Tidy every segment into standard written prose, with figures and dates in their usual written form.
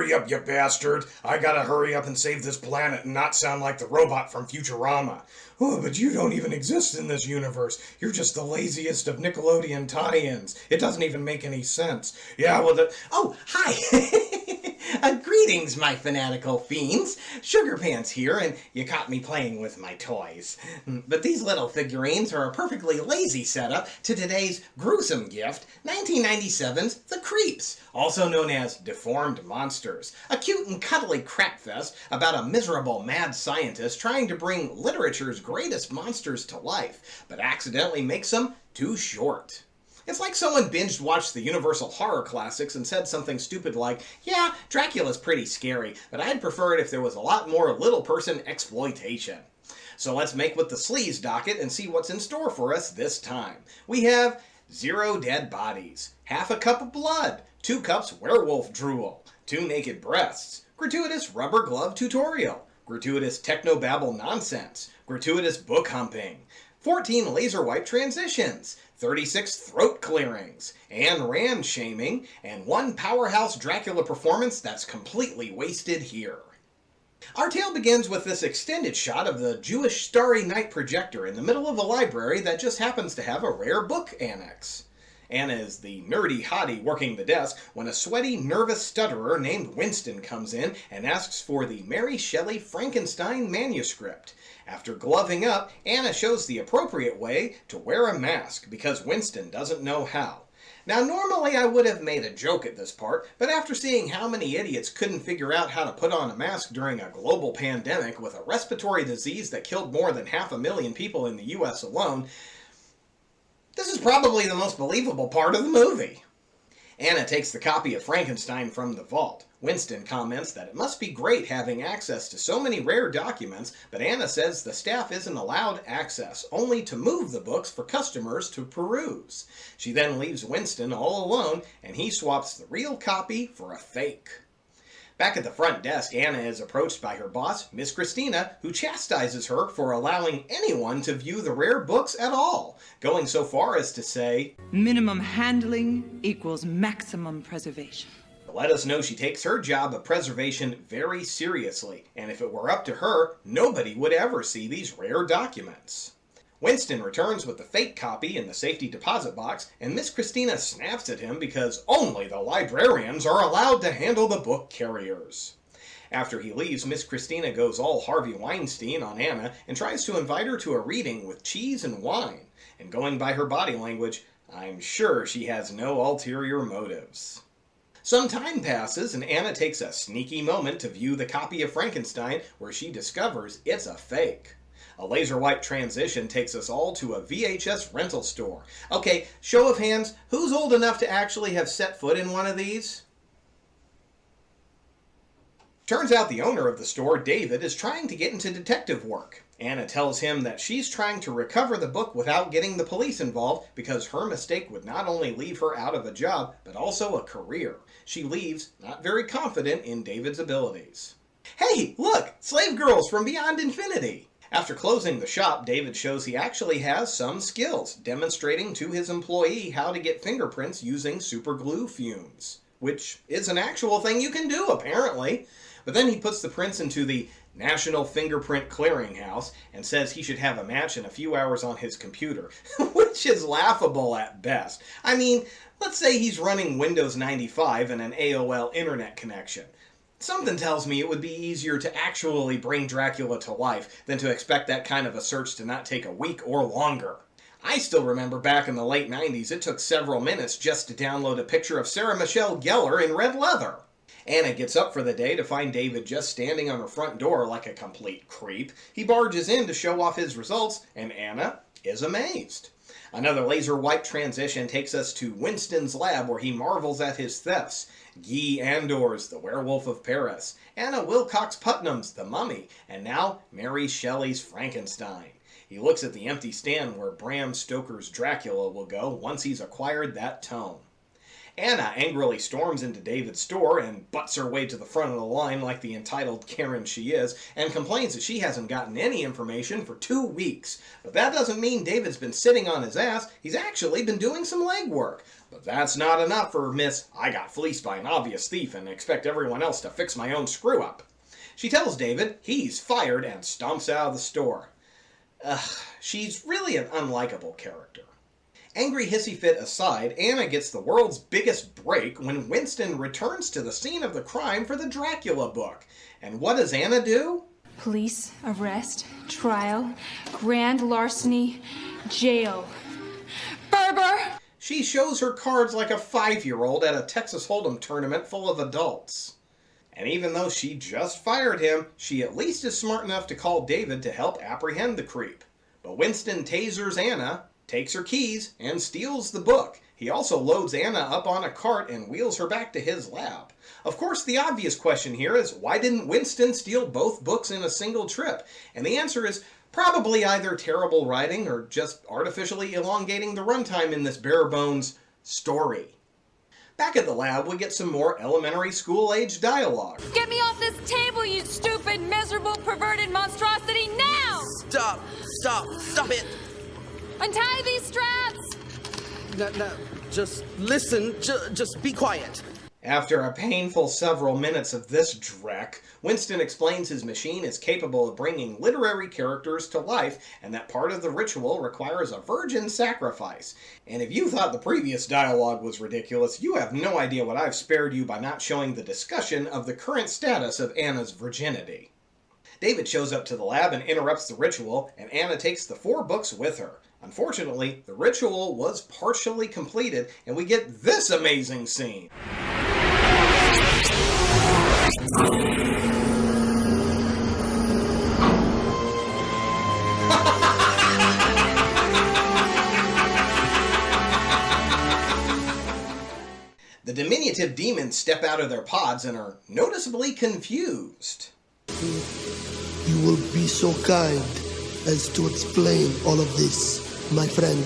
Hurry up, you bastard. I gotta hurry up and save this planet and not sound like the robot from Futurama. Oh, but you don't even exist in this universe. You're just the laziest of Nickelodeon tie-ins. It doesn't even make any sense. Yeah, well, Oh, hi! Greetings, my fanatical fiends. Sugar Pants here, and you caught me playing with my toys. But these little figurines are a perfectly lazy setup to today's gruesome gift, 1997's The Creeps, also known as Deformed Monsters, a cute and cuddly crapfest about a miserable mad scientist trying to bring literature's greatest monsters to life, but accidentally makes them too short. It's like someone binge-watched the Universal horror classics and said something stupid like, yeah, Dracula's pretty scary, but I'd prefer it if there was a lot more little person exploitation. So let's make with the sleaze docket and see what's in store for us this time. We have 0 dead bodies, half a cup of blood, 2 cups werewolf drool, 2 naked breasts, gratuitous rubber glove tutorial, gratuitous technobabble nonsense, gratuitous book humping, 14 laser wipe transitions, 36 throat clearings, Ayn Rand shaming, and 1 powerhouse Dracula performance that's completely wasted here. Our tale begins with this extended shot of the Jewish Starry Night projector in the middle of a library that just happens to have a rare book annex. Anna is the nerdy hottie working the desk when a sweaty, nervous stutterer named Winston comes in and asks for the Mary Shelley Frankenstein manuscript. After gloving up, Anna shows the appropriate way to wear a mask because Winston doesn't know how. Now, normally I would have made a joke at this part, but after seeing how many idiots couldn't figure out how to put on a mask during a global pandemic with a respiratory disease that killed more than 500,000 people in the US alone, this is probably the most believable part of the movie. Anna takes the copy of Frankenstein from the vault. Winston comments that it must be great having access to so many rare documents, but Anna says the staff isn't allowed access, only to move the books for customers to peruse. She then leaves Winston all alone, and he swaps the real copy for a fake. Back at the front desk, Anna is approached by her boss, Miss Christina, who chastises her for allowing anyone to view the rare books at all, going so far as to say, minimum handling equals maximum preservation. Let us know she takes her job of preservation very seriously, and if it were up to her, nobody would ever see these rare documents. Winston returns with the fake copy in the safety deposit box, and Miss Christina snaps at him because only the librarians are allowed to handle the book carriers. After he leaves, Miss Christina goes all Harvey Weinstein on Anna and tries to invite her to a reading with cheese and wine, and going by her body language, I'm sure she has no ulterior motives. Some time passes, and Anna takes a sneaky moment to view the copy of Frankenstein where she discovers it's a fake. A laser wipe transition takes us all to a VHS rental store. Okay, show of hands, who's old enough to actually have set foot in one of these? Turns out the owner of the store, David, is trying to get into detective work. Anna tells him that she's trying to recover the book without getting the police involved because her mistake would not only leave her out of a job, but also a career. She leaves not very confident in David's abilities. Hey, look! Slave girls from Beyond Infinity! After closing the shop, David shows he actually has some skills, demonstrating to his employee how to get fingerprints using superglue fumes, which is an actual thing you can do, apparently. But then he puts the prints into the National Fingerprint Clearinghouse and says he should have a match in a few hours on his computer, which is laughable at best. I mean, let's say he's running Windows 95 and an AOL internet connection. Something tells me it would be easier to actually bring Dracula to life than to expect that kind of a search to not take a week or longer. I still remember back in the late 90s it took several minutes just to download a picture of Sarah Michelle Gellar in red leather. Anna gets up for the day to find David just standing on her front door like a complete creep. He barges in to show off his results, and Anna is amazed. Another laser wipe transition takes us to Winston's lab where he marvels at his thefts. Guy Andor's The Werewolf of Paris, Anna Wilcox Putnam's The Mummy, and now Mary Shelley's Frankenstein. He looks at the empty stand where Bram Stoker's Dracula will go once he's acquired that tome. Anna angrily storms into David's store and butts her way to the front of the line like the entitled Karen she is, and complains that she hasn't gotten any information for 2 weeks. But that doesn't mean David's been sitting on his ass. He's actually been doing some legwork. But that's not enough for Miss I got fleeced by an obvious thief and expect everyone else to fix my own screw-up. She tells David he's fired and stomps out of the store. She's really an unlikable character. Angry hissy fit aside, Anna gets the world's biggest break when Winston returns to the scene of the crime for the Dracula book. And what does Anna do? Police, arrest, trial, grand larceny, jail. Berber! She shows her cards like a 5-year-old at a Texas Hold'em tournament full of adults. And even though she just fired him, she at least is smart enough to call David to help apprehend the creep. But Winston tasers Anna, takes her keys, and steals the book. He also loads Anna up on a cart and wheels her back to his lab. Of course, the obvious question here is, why didn't Winston steal both books in a single trip? And the answer is probably either terrible writing or just artificially elongating the runtime in this bare-bones story. Back at the lab, we get some more elementary school-age dialogue. Get me off this table, you stupid, miserable, perverted monstrosity, now! Stop it! Untie these straps! No, just listen, just be quiet. After a painful several minutes of this dreck, Winston explains his machine is capable of bringing literary characters to life, and that part of the ritual requires a virgin sacrifice. And if you thought the previous dialogue was ridiculous, you have no idea what I've spared you by not showing the discussion of the current status of Anna's virginity. David shows up to the lab and interrupts the ritual, and Anna takes the 4 books with her. Unfortunately, the ritual was partially completed, and we get this amazing scene. The diminutive demons step out of their pods and are noticeably confused. You will be so kind as to explain all of this, my friend.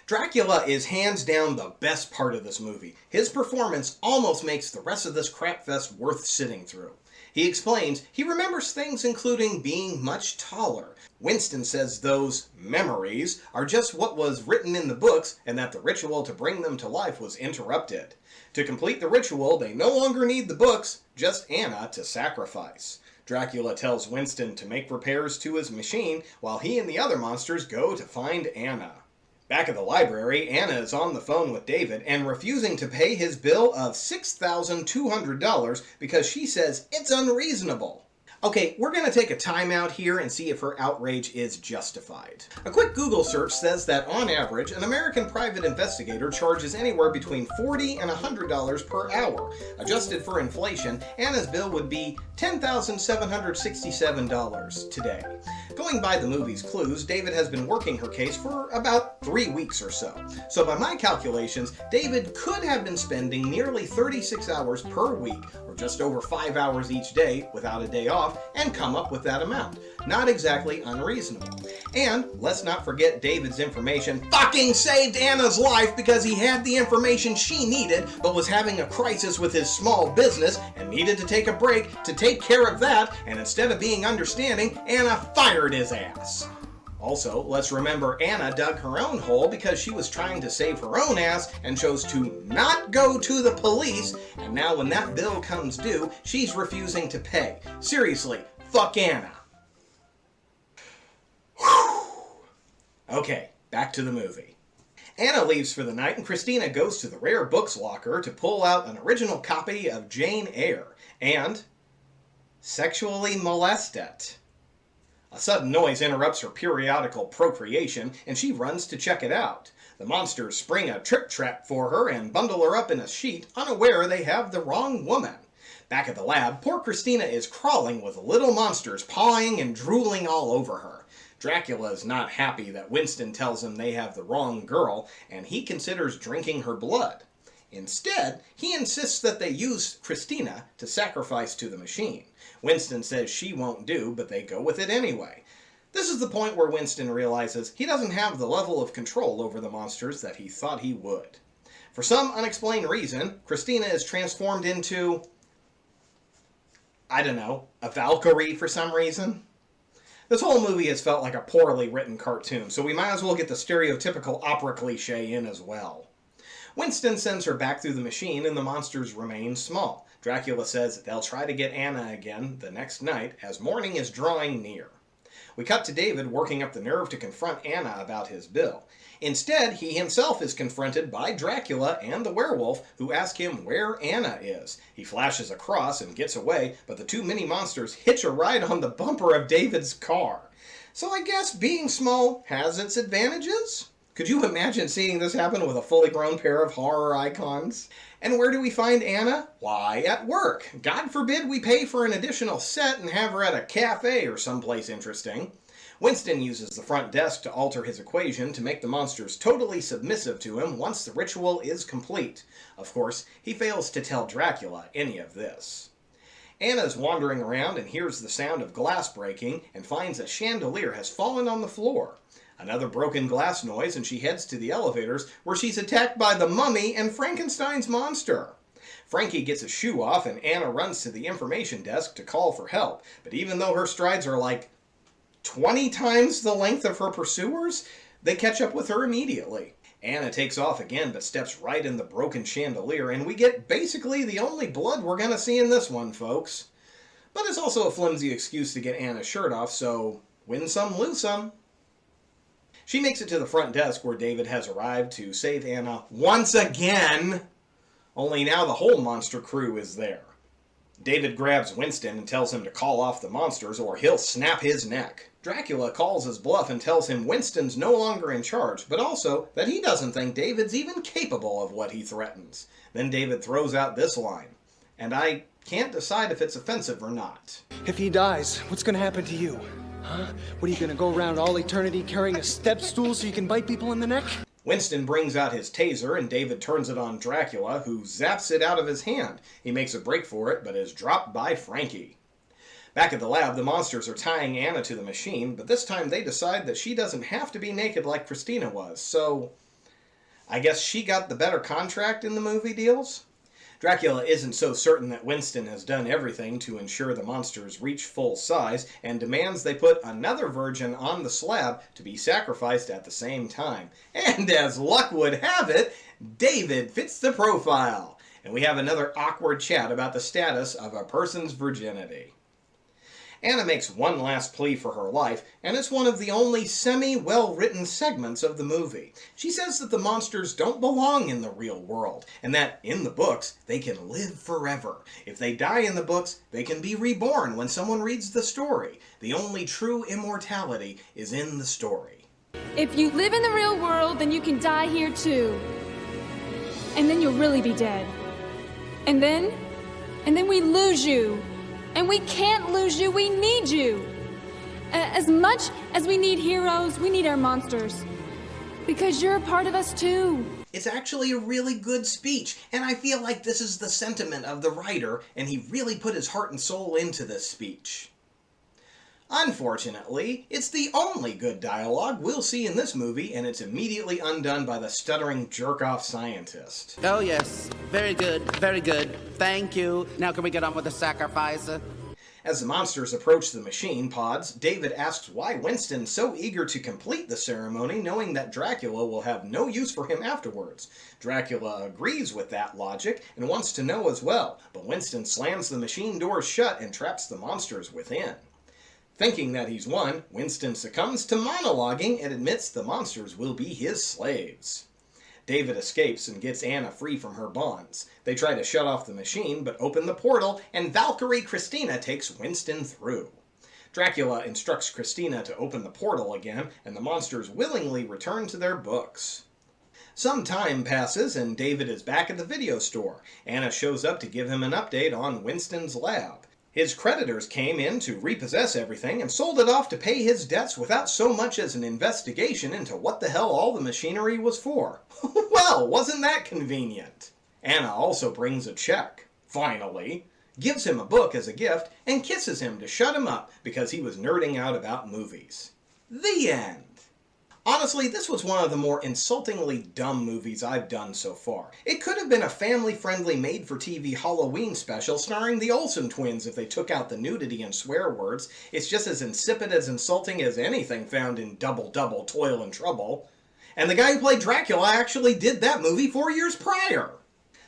Dracula is hands down the best part of this movie. His performance almost makes the rest of this crapfest worth sitting through. He explains he remembers things including being much taller. Winston says those memories are just what was written in the books and that the ritual to bring them to life was interrupted. To complete the ritual, they no longer need the books, just Anna to sacrifice. Dracula tells Winston to make repairs to his machine while he and the other monsters go to find Anna. Back at the library, Anna is on the phone with David and refusing to pay his bill of $6,200 because she says it's unreasonable. Okay, we're going to take a time out here and see if her outrage is justified. A quick Google search says that on average, an American private investigator charges anywhere between $40 and $100 per hour. Adjusted for inflation, Anna's bill would be $10,767 today. Going by the movie's clues, David has been working her case for about 3 weeks or so. So by my calculations, David could have been spending nearly 36 hours per week, or just over 5 hours each day without a day off, and come up with that amount. Not exactly unreasonable. And let's not forget David's information fucking saved Anna's life because he had the information she needed but was having a crisis with his small business and needed to take a break to take care of that, and instead of being understanding, Anna fired his ass. Also, let's remember Anna dug her own hole because she was trying to save her own ass and chose to not go to the police, and now when that bill comes due, she's refusing to pay. Seriously, fuck Anna. Okay, back to the movie. Anna leaves for the night and Christina goes to the rare books locker to pull out an original copy of Jane Eyre and sexually molest it. A sudden noise interrupts her periodical procreation, and she runs to check it out. The monsters spring a trip trap for her and bundle her up in a sheet, unaware they have the wrong woman. Back at the lab, poor Christina is crawling with little monsters pawing and drooling all over her. Dracula is not happy that Winston tells him they have the wrong girl, and he considers drinking her blood. Instead, he insists that they use Christina to sacrifice to the machine. Winston says she won't do, but they go with it anyway. This is the point where Winston realizes he doesn't have the level of control over the monsters that he thought he would. For some unexplained reason, Christina is transformed into, I don't know, a Valkyrie for some reason. This whole movie has felt like a poorly written cartoon, so we might as well get the stereotypical opera cliche in as well. Winston sends her back through the machine and the monsters remain small. Dracula says they'll try to get Anna again the next night as morning is drawing near. We cut to David working up the nerve to confront Anna about his bill. Instead, he himself is confronted by Dracula and the werewolf, who ask him where Anna is. He flashes across and gets away, but the two mini-monsters hitch a ride on the bumper of David's car. So I guess being small has its advantages? Could you imagine seeing this happen with a fully grown pair of horror icons? And where do we find Anna? Why, at work. God forbid we pay for an additional set and have her at a cafe or someplace interesting. Winston uses the front desk to alter his equation to make the monsters totally submissive to him once the ritual is complete. Of course, he fails to tell Dracula any of this. Anna's wandering around and hears the sound of glass breaking and finds a chandelier has fallen on the floor. Another broken glass noise and she heads to the elevators where she's attacked by the mummy and Frankenstein's monster. Frankie gets a shoe off and Anna runs to the information desk to call for help, but even though her strides are like 20 times the length of her pursuers, they catch up with her immediately. Anna takes off again but steps right in the broken chandelier and we get basically the only blood we're gonna see in this one, folks. But it's also a flimsy excuse to get Anna's shirt off, so win some, lose some. She makes it to the front desk where David has arrived to save Anna once again, only now the whole monster crew is there. David grabs Winston and tells him to call off the monsters or he'll snap his neck. Dracula calls his bluff and tells him Winston's no longer in charge, but also that he doesn't think David's even capable of what he threatens. Then David throws out this line, and I can't decide if it's offensive or not. If he dies, what's gonna happen to you? Huh? What, are you gonna go around all eternity carrying a step stool so you can bite people in the neck? Winston brings out his taser and David turns it on Dracula, who zaps it out of his hand. He makes a break for it, but is dropped by Frankie. Back at the lab, the monsters are tying Anna to the machine, but this time they decide that she doesn't have to be naked like Christina was, so I guess she got the better contract in the movie deals? Dracula isn't so certain that Winston has done everything to ensure the monsters reach full size and demands they put another virgin on the slab to be sacrificed at the same time. And as luck would have it, David fits the profile. And we have another awkward chat about the status of a person's virginity. Anna makes one last plea for her life, and it's one of the only semi-well-written segments of the movie. She says that the monsters don't belong in the real world, and that, in the books, they can live forever. If they die in the books, they can be reborn when someone reads the story. The only true immortality is in the story. If you live in the real world, then you can die here too. And then you'll really be dead. And then we lose you. And we can't lose you, we need you. As much as we need heroes, we need our monsters. Because you're a part of us too. It's actually a really good speech, and I feel like this is the sentiment of the writer, and he really put his heart and soul into this speech. Unfortunately, it's the only good dialogue we'll see in this movie, and it's immediately undone by the stuttering jerk-off scientist. Oh yes, very good, thank you. Now can we get on with the sacrifice? As the monsters approach the machine pods, David asks why Winston's so eager to complete the ceremony, knowing that Dracula will have no use for him afterwards. Dracula agrees with that logic and wants to know as well, but Winston slams the machine doors shut and traps the monsters within. Thinking that he's won, Winston succumbs to monologuing and admits the monsters will be his slaves. David escapes and gets Anna free from her bonds. They try to shut off the machine, but open the portal, and Valkyrie Christina takes Winston through. Dracula instructs Christina to open the portal again, and the monsters willingly return to their books. Some time passes, and David is back at the video store. Anna shows up to give him an update on Winston's lab. His creditors came in to repossess everything and sold it off to pay his debts without so much as an investigation into what the hell all the machinery was for. Well, wasn't that convenient? Anna also brings a check, finally, gives him a book as a gift, and kisses him to shut him up because he was nerding out about movies. The end. Honestly, this was one of the more insultingly dumb movies I've done so far. It could have been a family-friendly made-for-TV Halloween special starring the Olsen Twins if they took out the nudity and swear words. It's just as insipid as insulting as anything found in Double Double Toil and Trouble. And the guy who played Dracula actually did that movie 4 years prior.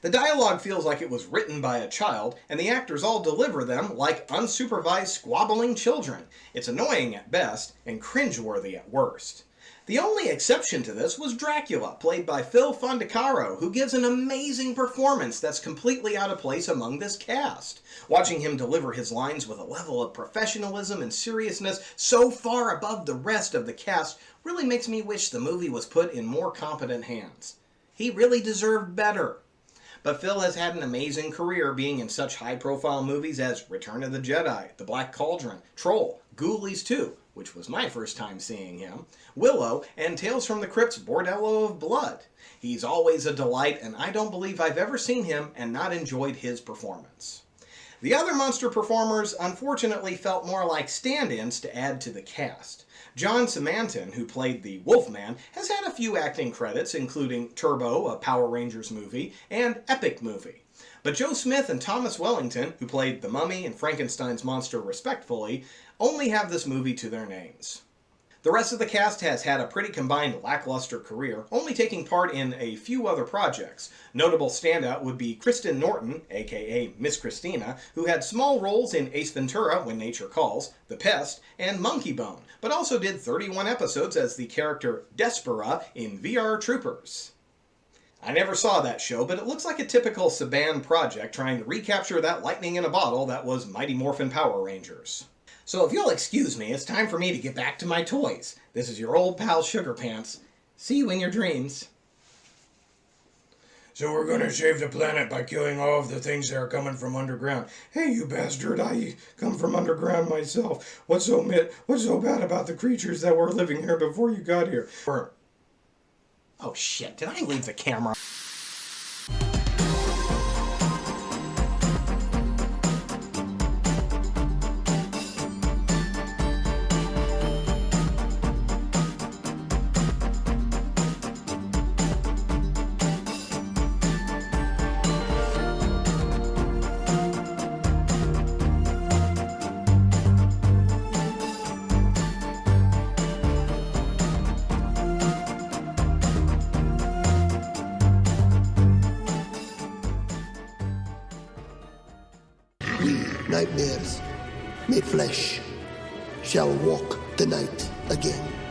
The dialogue feels like it was written by a child, and the actors all deliver them like unsupervised squabbling children. It's annoying at best, and cringeworthy at worst. The only exception to this was Dracula, played by Phil Fondacaro, who gives an amazing performance that's completely out of place among this cast. Watching him deliver his lines with a level of professionalism and seriousness so far above the rest of the cast really makes me wish the movie was put in more competent hands. He really deserved better. But Phil has had an amazing career being in such high-profile movies as Return of the Jedi, The Black Cauldron, Troll, Ghoulies 2, which was my first time seeing him, Willow, and Tales from the Crypt's Bordello of Blood. He's always a delight, and I don't believe I've ever seen him and not enjoyed his performance. The other monster performers unfortunately felt more like stand-ins to add to the cast. John Simanton, who played the Wolfman, has had a few acting credits, including Turbo, a Power Rangers movie, and Epic movie. But Joe Smith and Thomas Wellington, who played the Mummy and Frankenstein's monster respectfully, only have this movie to their names. The rest of the cast has had a pretty combined lackluster career, only taking part in a few other projects. Notable standout would be Kristen Norton, aka Miss Christina, who had small roles in Ace Ventura, When Nature Calls, The Pest, and Monkey Bone, but also did 31 episodes as the character Despera in VR Troopers. I never saw that show, but it looks like a typical Saban project trying to recapture that lightning in a bottle that was Mighty Morphin Power Rangers. So if you'll excuse me, it's time for me to get back to my toys. This is your old pal Sugar Pants. See you in your dreams. So we're gonna save the planet by killing all of the things that are coming from underground. Hey, you bastard, I come from underground myself. What's so bad about the creatures that were living here before you got here? Oh shit, did I leave the camera? Nightmares made flesh shall walk the night again.